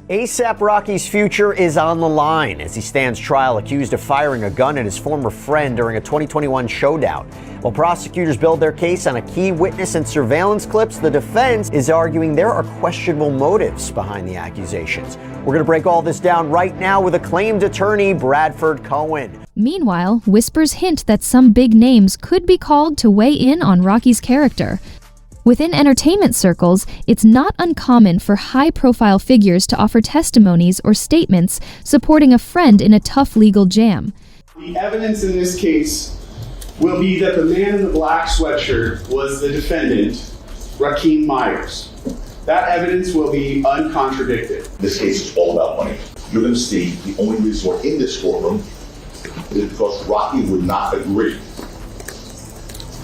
A$AP Rocky's future is on the line as he stands trial accused of firing a gun at his former friend during a 2021 showdown. While prosecutors build their case on a key witness and surveillance clips, the defense is arguing there are questionable motives behind the accusations. We're going to break all this down right now with acclaimed attorney Bradford Cohen. Meanwhile, whispers hint that some big names could be called to weigh in on Rocky's character. Within entertainment circles, it's not uncommon for high-profile figures to offer testimonies or statements supporting a friend in a tough legal jam. The evidence in this case will be that the man in the black sweatshirt was the defendant, Rakeem Myers. That evidence will be uncontradicted. This case is all about money. You're going to see the only reason we're in this courtroom is because Rocky would not agree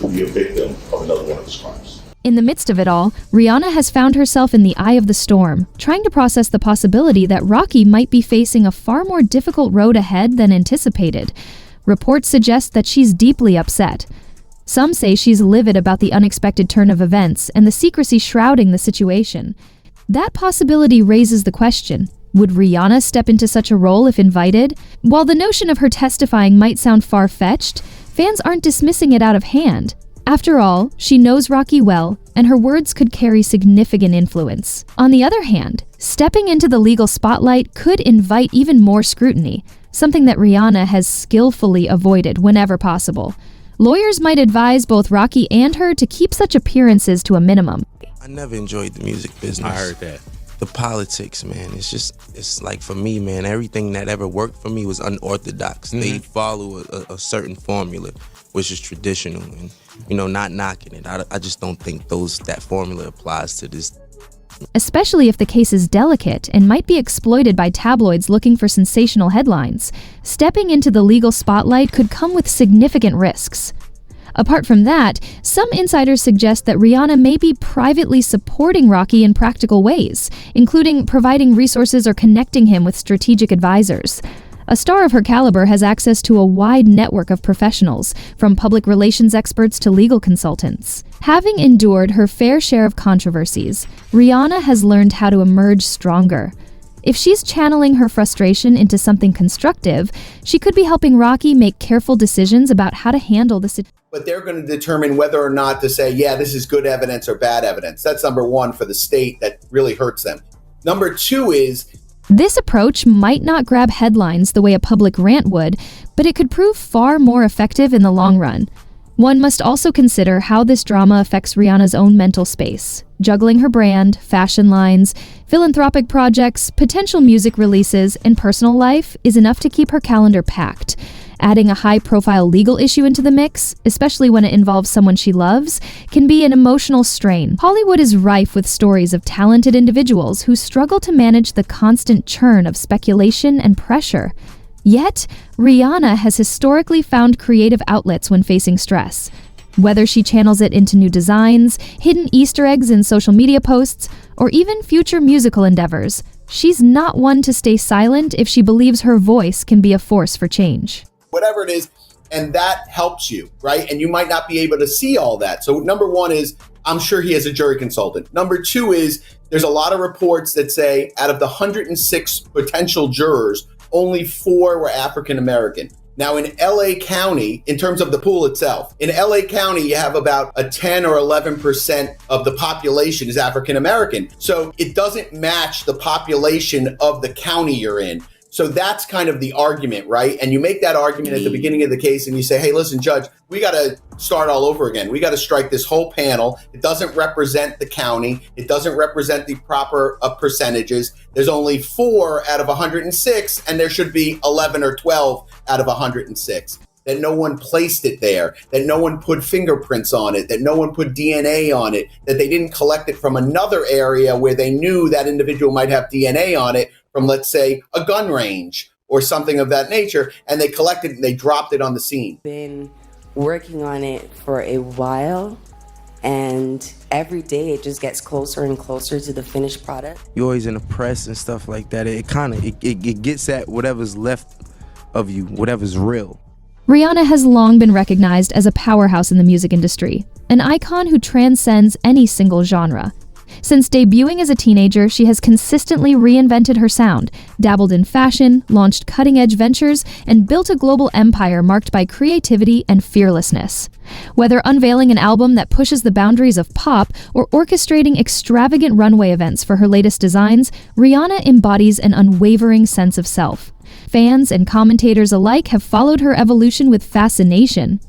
to be a victim of another one of his crimes. In the midst of it all, Rihanna has found herself in the eye of the storm, trying to process the possibility that Rocky might be facing a far more difficult road ahead than anticipated. Reports suggest that she's deeply upset. Some say she's livid about the unexpected turn of events and the secrecy shrouding the situation. That possibility raises the question, would Rihanna step into such a role if invited? While the notion of her testifying might sound far-fetched, fans aren't dismissing it out of hand. After all, she knows Rocky well, and her words could carry significant influence. On the other hand, stepping into the legal spotlight could invite even more scrutiny, something that Rihanna has skillfully avoided whenever possible. Lawyers might advise both Rocky and her to keep such appearances to a minimum. I never enjoyed the music business. I heard that. The politics, man, it's like for me, man, everything that ever worked for me was unorthodox. They follow a certain formula, which is traditional, and not knocking it. I just don't think that formula applies to this. Especially if the case is delicate and might be exploited by tabloids looking for sensational headlines. Stepping into the legal spotlight could come with significant risks. Apart from that, some insiders suggest that Rihanna may be privately supporting Rocky in practical ways, including providing resources or connecting him with strategic advisors. A star of her caliber has access to a wide network of professionals, from public relations experts to legal consultants. Having endured her fair share of controversies, Rihanna has learned how to emerge stronger. If she's channeling her frustration into something constructive, she could be helping Rocky make careful decisions about how to handle the situation. But they're going to determine whether or not to say, yeah, this is good evidence or bad evidence. That's number one for the state. That really hurts them. Number two is, this approach might not grab headlines the way a public rant would, but it could prove far more effective in the long run. One must also consider how this drama affects Rihanna's own mental space. Juggling her brand, fashion lines, philanthropic projects, potential music releases, and personal life is enough to keep her calendar packed. Adding a high-profile legal issue into the mix, especially when it involves someone she loves, can be an emotional strain. Hollywood is rife with stories of talented individuals who struggle to manage the constant churn of speculation and pressure. Yet, Rihanna has historically found creative outlets when facing stress. Whether she channels it into new designs, hidden Easter eggs in social media posts, or even future musical endeavors, she's not one to stay silent if she believes her voice can be a force for change. Whatever it is, and that helps you, right? And you might not be able to see all that. So number one is, I'm sure he has a jury consultant. Number two is, there's a lot of reports that say out of the 106 potential jurors, only 4 were African American. Now in LA County, in terms of the pool itself, in LA County, you have about a 10 or 11% of the population is African American. So it doesn't match the population of the county you're in. So that's kind of the argument, right? And you make that argument at the beginning of the case and you say, hey, listen, judge, we got to start all over again. We got to strike this whole panel. It doesn't represent the county. It doesn't represent the proper percentages. There's only 4 out of 106, and there should be 11 or 12 out of 106. That no one placed it there, that no one put fingerprints on it, that no one put DNA on it, that they didn't collect it from another area where they knew that individual might have DNA on it from, let's say, a gun range or something of that nature, and they collected it and they dropped it on the scene. Been working on it for a while, and every day it just gets closer and closer to the finished product. You're always in the press and stuff like that. It gets at whatever's left of you, whatever's real. Rihanna has long been recognized as a powerhouse in the music industry, an icon who transcends any single genre. Since debuting as a teenager, she has consistently reinvented her sound, dabbled in fashion, launched cutting-edge ventures, and built a global empire marked by creativity and fearlessness. Whether unveiling an album that pushes the boundaries of pop or orchestrating extravagant runway events for her latest designs, Rihanna embodies an unwavering sense of self. Fans and commentators alike have followed her evolution with fascination.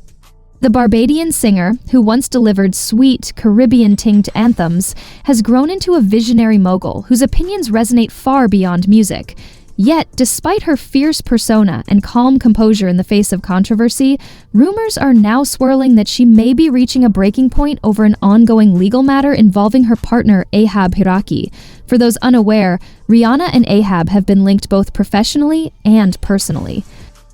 The Barbadian singer, who once delivered sweet, Caribbean-tinged anthems, has grown into a visionary mogul whose opinions resonate far beyond music. Yet, despite her fierce persona and calm composure in the face of controversy, rumors are now swirling that she may be reaching a breaking point over an ongoing legal matter involving her partner, Ahab Hiraki. For those unaware, Rihanna and Ahab have been linked both professionally and personally.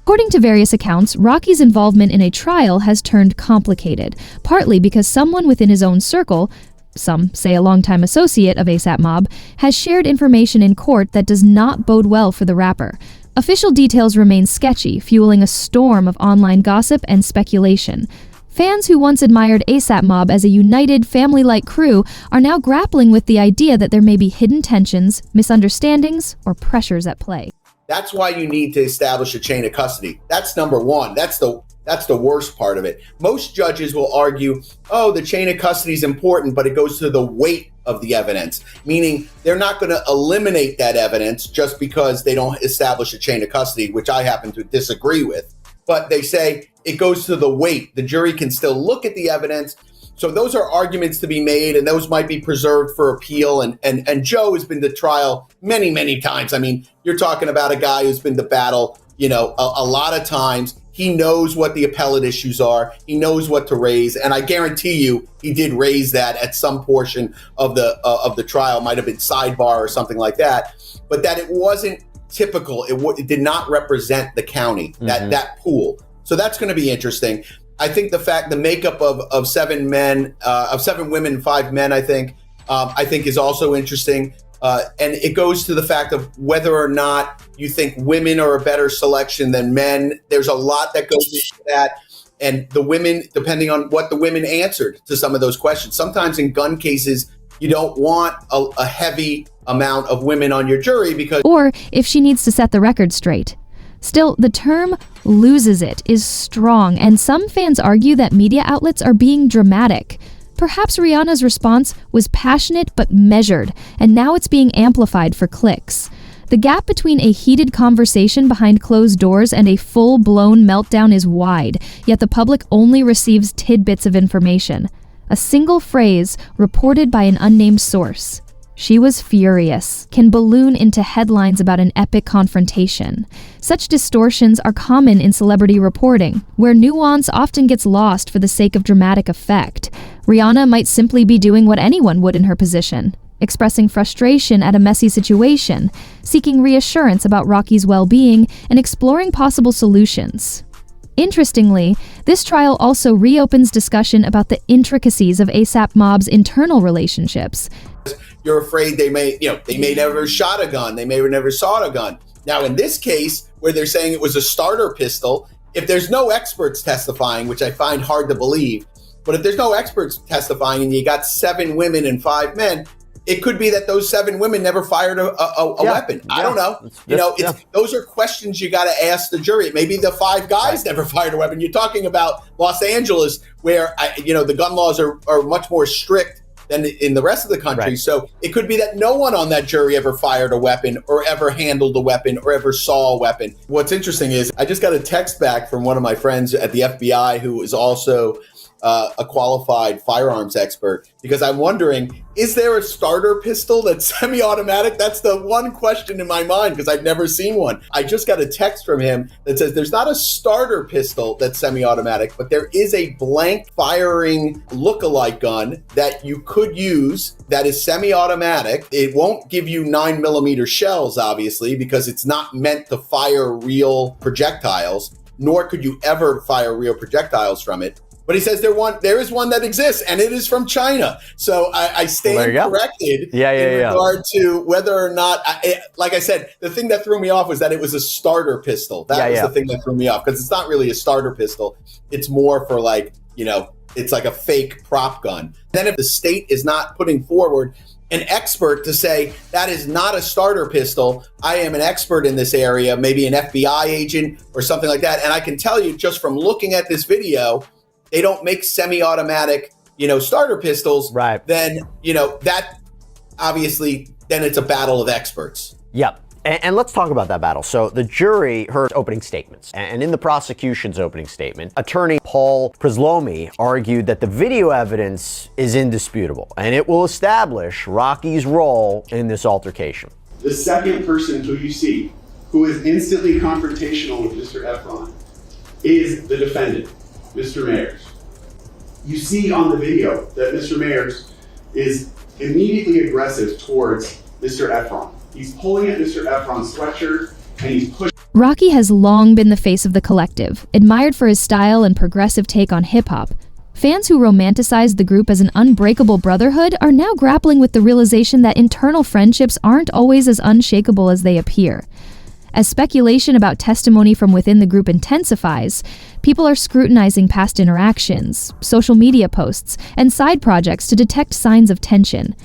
According to various accounts, Rocky's involvement in a trial has turned complicated, partly because someone within his own circle, some say a longtime associate of ASAP Mob, has shared information in court that does not bode well for the rapper. Official details remain sketchy, fueling a storm of online gossip and speculation. Fans who once admired ASAP Mob as a united, family-like crew are now grappling with the idea that there may be hidden tensions, misunderstandings, or pressures at play. That's why you need to establish a chain of custody. That's number one. That's the worst part of it. Most judges will argue, oh, the chain of custody is important, but it goes to the weight of the evidence, meaning they're not going to eliminate that evidence just because they don't establish a chain of custody, which I happen to disagree with. But they say it goes to the weight. The jury can still look at the evidence. So those are arguments to be made, and those might be preserved for appeal. And Joe has been to trial many, many times. I mean, you're talking about a guy who's been to battle, a lot of times. He knows what the appellate issues are. He knows what to raise, and I guarantee you, he did raise that at some portion of the trial. Might have been sidebar or something like that, but that it wasn't typical. It did not represent the county, that pool. So that's going to be interesting. I think the makeup of 7 women, 5 men, I think is also interesting. And it goes to the fact of whether or not you think women are a better selection than men. There's a lot that goes into that. And the women, depending on what the women answered to some of those questions. Sometimes in gun cases, you don't want a heavy amount of women on your jury because... Or if she needs to set the record straight. Still, the term loses it is strong, and some fans argue that media outlets are being dramatic. Perhaps Rihanna's response was passionate but measured, and now it's being amplified for clicks. The gap between a heated conversation behind closed doors and a full-blown meltdown is wide, yet the public only receives tidbits of information. A single phrase, reported by an unnamed source, "She was furious," can balloon into headlines about an epic confrontation. Such distortions are common in celebrity reporting, where nuance often gets lost for the sake of dramatic effect. Rihanna might simply be doing what anyone would in her position, expressing frustration at a messy situation, seeking reassurance about Rocky's well-being, and exploring possible solutions. Interestingly, this trial also reopens discussion about the intricacies of ASAP Mob's internal relationships. You're afraid they may never shot a gun. They may have never saw a gun. Now, in this case, where they're saying it was a starter pistol, if there's no experts testifying, which I find hard to believe, but if there's no experts testifying and you got 7 women and 5 men, it could be that those 7 women never fired a weapon. I don't know. Those are questions you got to ask the jury. Maybe the 5 guys never fired a weapon. You're talking about Los Angeles, where the gun laws are much more strict than in the rest of the country. Right. So it could be that no one on that jury ever fired a weapon or ever handled a weapon or ever saw a weapon. What's interesting is I just got a text back from one of my friends at the FBI who is also a qualified firearms expert, because I'm wondering, is there a starter pistol that's semi-automatic? That's the one question in my mind, because I've never seen one. I just got a text from him that says there's not a starter pistol that's semi-automatic, but there is a blank firing look-alike gun that you could use that is semi-automatic. It won't give you 9mm shells, obviously, because it's not meant to fire real projectiles, nor could you ever fire real projectiles from it. But he says there is one that exists, and it is from China. So I stand corrected in regard to whether or not, like I said, the thing that threw me off was that it was a starter pistol. That was the thing that threw me off, because it's not really a starter pistol. It's more for it's like a fake prop gun. Then if the state is not putting forward an expert to say that is not a starter pistol, I am an expert in this area, maybe an FBI agent or something like that. And I can tell you just from looking at this video, they don't make semi-automatic, starter pistols. Right. Then, that obviously, then it's a battle of experts. Yep. And let's talk about that battle. So the jury heard opening statements. And in the prosecution's opening statement, attorney Paul Przlomy argued that the video evidence is indisputable and it will establish Rocky's role in this altercation. The second person who you see, who is instantly confrontational with Mr. Efron, is the defendant, Mr. Mayers. You see on the video that Mr. Mayers is immediately aggressive towards Mr. Efron. He's pulling at Mr. Efron's sweatshirt and he's pushing. Rocky has long been the face of the collective, admired for his style and progressive take on hip-hop. Fans who romanticized the group as an unbreakable brotherhood are now grappling with the realization that internal friendships aren't always as unshakable as they appear. As speculation about testimony from within the group intensifies, people are scrutinizing past interactions, social media posts, and side projects to detect signs of tension.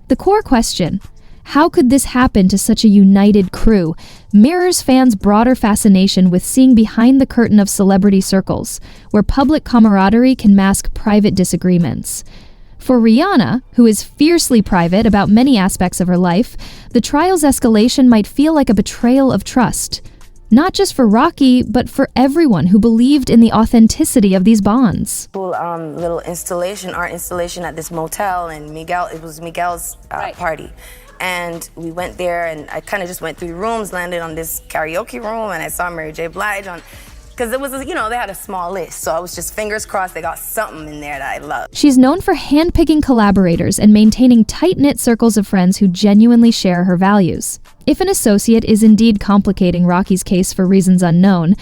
The core question, how could this happen to such a united crew, mirrors fans' broader fascination with seeing behind the curtain of celebrity circles, where public camaraderie can mask private disagreements. For Rihanna, who is fiercely private about many aspects of her life, the trial's escalation might feel like a betrayal of trust. Not just for Rocky, but for everyone who believed in the authenticity of these bonds. Little installation, art installation at this motel, and it was Miguel's party. And we went there, and I kind of just went through rooms, landed on this karaoke room, and I saw Mary J. Blige on, because it was, they had a small list. So I was just fingers crossed they got something in there that I love. She's known for handpicking collaborators and maintaining tight-knit circles of friends who genuinely share her values. If an associate is indeed complicating Rocky's case for reasons unknown,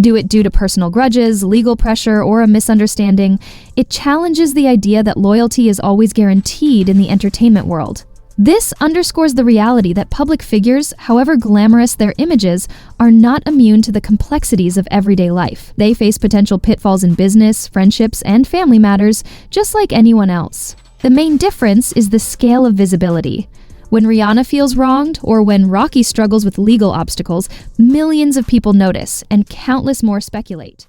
do it due to personal grudges, legal pressure, or a misunderstanding, it challenges the idea that loyalty is always guaranteed in the entertainment world. This underscores the reality that public figures, however glamorous their images, are not immune to the complexities of everyday life. They face potential pitfalls in business, friendships, and family matters, just like anyone else. The main difference is the scale of visibility. When Rihanna feels wronged, or when Rocky struggles with legal obstacles, millions of people notice, and countless more speculate.